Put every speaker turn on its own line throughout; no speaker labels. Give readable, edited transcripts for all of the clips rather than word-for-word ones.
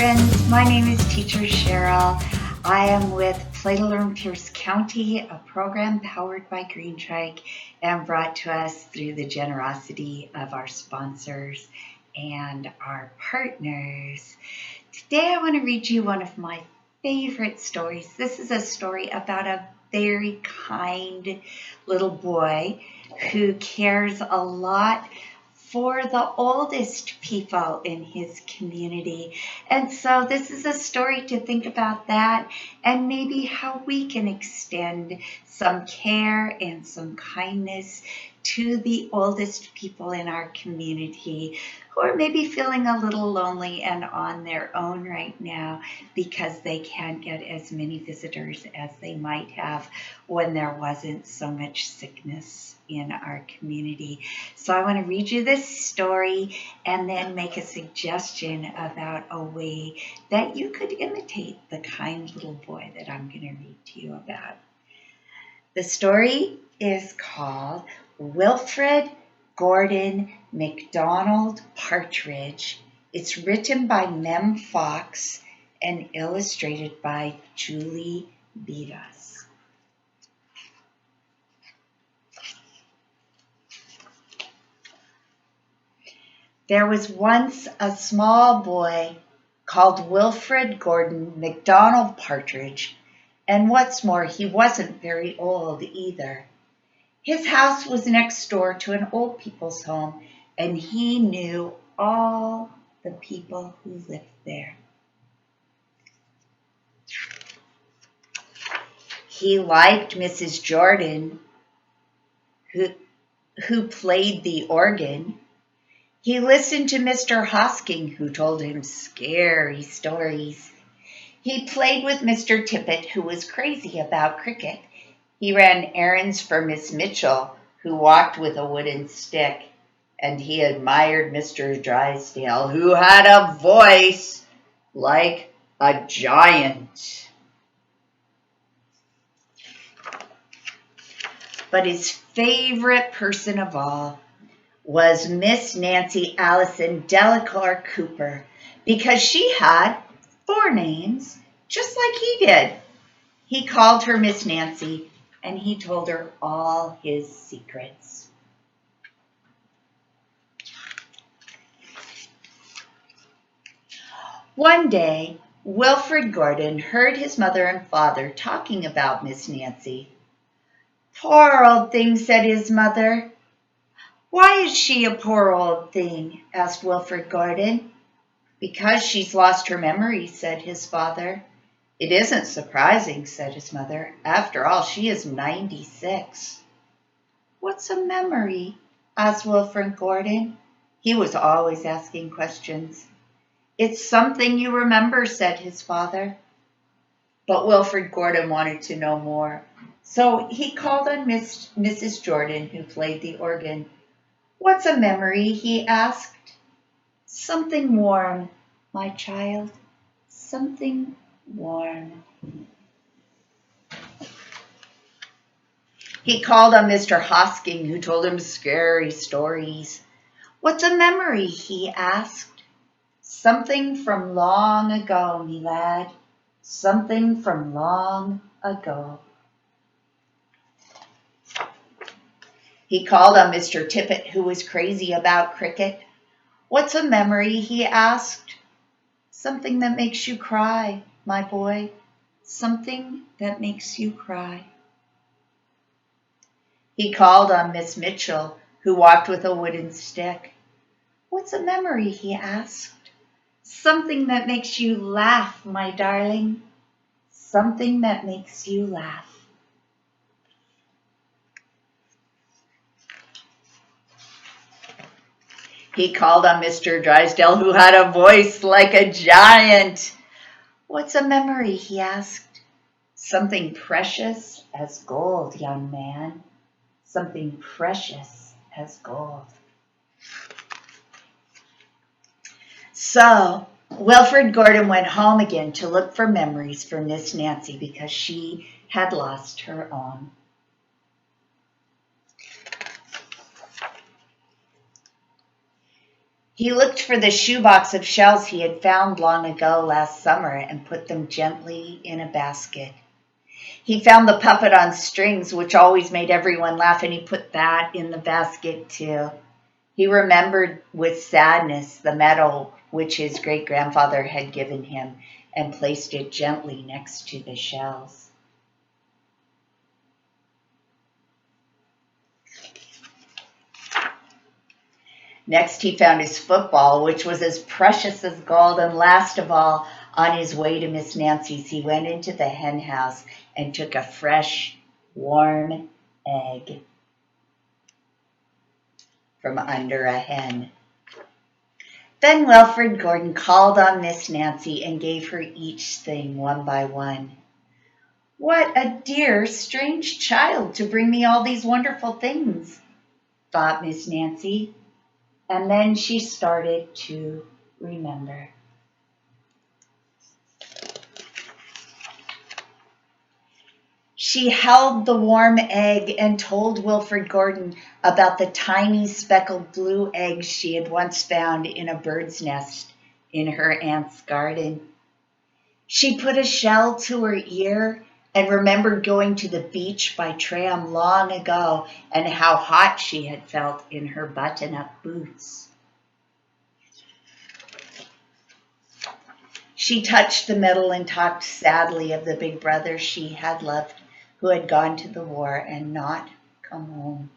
friends. My name is Teacher Cheryl. I am with Play to Learn Pierce County, a program powered by Green Trike and brought to us through the generosity of our sponsors and our partners. Today I want to read you one of my favorite stories. This is a story about a very kind little boy who cares a lot for the oldest people in his community. And so this is a story to think about that and maybe how we can extend some care and some kindness to the oldest people in our community who are maybe feeling a little lonely and on their own right now because they can't get as many visitors as they might have when there wasn't so much sickness in our community. So I want to read you this story and then make a suggestion about a way that you could imitate the kind little boy that I'm going to read to you about. The story is called Wilfrid Gordon McDonald Partridge. It's written by Mem Fox and illustrated by Julie Beatus. There was once a small boy called Wilfrid Gordon McDonald Partridge, and what's more, he wasn't very old either. His house was next door to an old people's home, and he knew all the people who lived there. He liked Mrs. Jordan, who played the organ. He listened to Mr. Hosking, who told him scary stories. He played with Mr. Tippett, who was crazy about cricket. He ran errands for Miss Mitchell, who walked with a wooden stick. And he admired Mr. Drysdale, who had a voice like a giant. But his favorite person of all was Miss Nancy Allison Delacour Cooper, because she had 4 names, just like he did. He called her Miss Nancy, and he told her all his secrets. One day, Wilfrid Gordon heard his mother and father talking about Miss Nancy. "Poor old thing," said his mother. "Why is she a poor old thing?" asked Wilfrid Gordon. "Because she's lost her memory," said his father. "It isn't surprising," said his mother. "After all, she is 96. "What's a memory?" asked Wilfrid Gordon. He was always asking questions. "It's something you remember," said his father. But Wilfrid Gordon wanted to know more. So he called on Mrs. Jordan, who played the organ. "What's a memory?" he asked. "Something warm, my child, something warm." He called on Mr. Hosking, who told him scary stories. "What's a memory?" he asked. "Something from long ago, me lad, something from long ago." He called on Mr. Tippett, who was crazy about cricket. "What's a memory?" he asked. "Something that makes you cry, my boy, something that makes you cry." He called on Miss Mitchell, who walked with a wooden stick. "What's a memory?" he asked. "Something that makes you laugh, my darling, something that makes you laugh." He called on Mr. Drysdale, who had a voice like a giant. "What's a memory?" he asked. "Something precious as gold, young man, something precious as gold." So Wilfrid Gordon went home again to look for memories for Miss Nancy because she had lost her own. He looked for the shoebox of shells he had found long ago last summer and put them gently in a basket. He found the puppet on strings, which always made everyone laugh, and he put that in the basket too. He remembered with sadness the medal which his great-grandfather had given him and placed it gently next to the shells. Next, he found his football, which was as precious as gold, and last of all, on his way to Miss Nancy's, he went into the hen house and took a fresh, warm egg from under a hen. Then Wilfrid Gordon called on Miss Nancy and gave her each thing one by one. "What a dear, strange child to bring me all these wonderful things," thought Miss Nancy. And then she started to remember. She held the warm egg and told Wilfrid Gordon about the tiny speckled blue eggs she had once found in a bird's nest in her aunt's garden. She put a shell to her ear and remembered going to the beach by tram long ago and how hot she had felt in her button-up boots. She touched the medal and talked sadly of the big brother she had loved, who had gone to the war and not come home.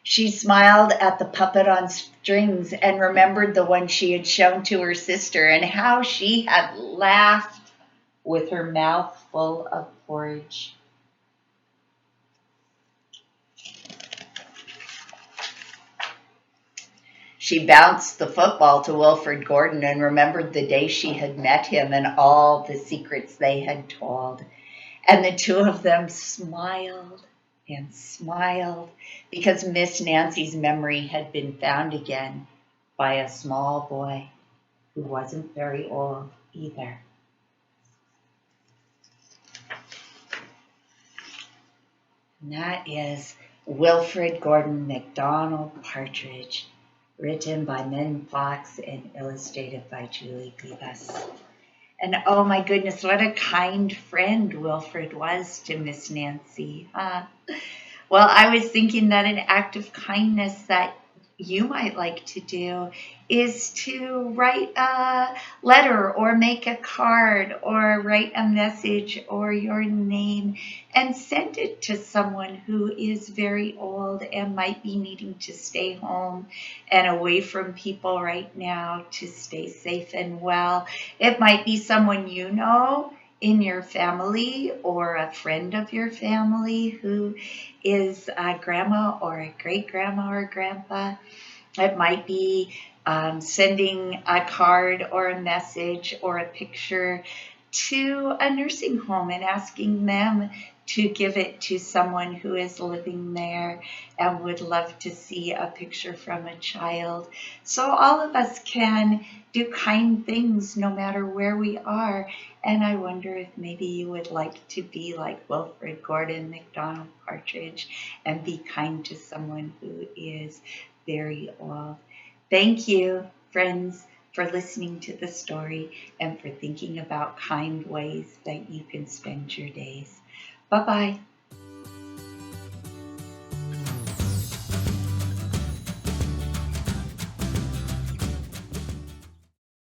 She smiled at the puppet on strings and remembered the one she had shown to her sister and how she had laughed with her mouth full of porridge. She bounced the football to Wilfrid Gordon and remembered the day she had met him and all the secrets they had told. And the two of them smiled and smiled because Miss Nancy's memory had been found again by a small boy who wasn't very old either. And that is Wilfrid Gordon McDonald Partridge, written by Mem Fox and illustrated by Julie Vivas. And oh my goodness, what a kind friend Wilfrid was to Miss Nancy. Well, I was thinking that an act of kindness that you might like to do is to write a letter or make a card or write a message or your name and send it to someone who is very old and might be needing to stay home and away from people right now to stay safe and well. It might be someone you know in your family or a friend of your family who is a grandma or a great-grandma or grandpa. It might be sending a card or a message or a picture to a nursing home and asking them to give it to someone who is living there and would love to see a picture from a child. So all of us can do kind things no matter where we are. And I wonder if maybe you would like to be like Wilfrid Gordon McDonald Partridge and be kind to someone who is very old. Thank you, friends, for listening to the story and for thinking about kind ways that you can spend your days. Bye-bye.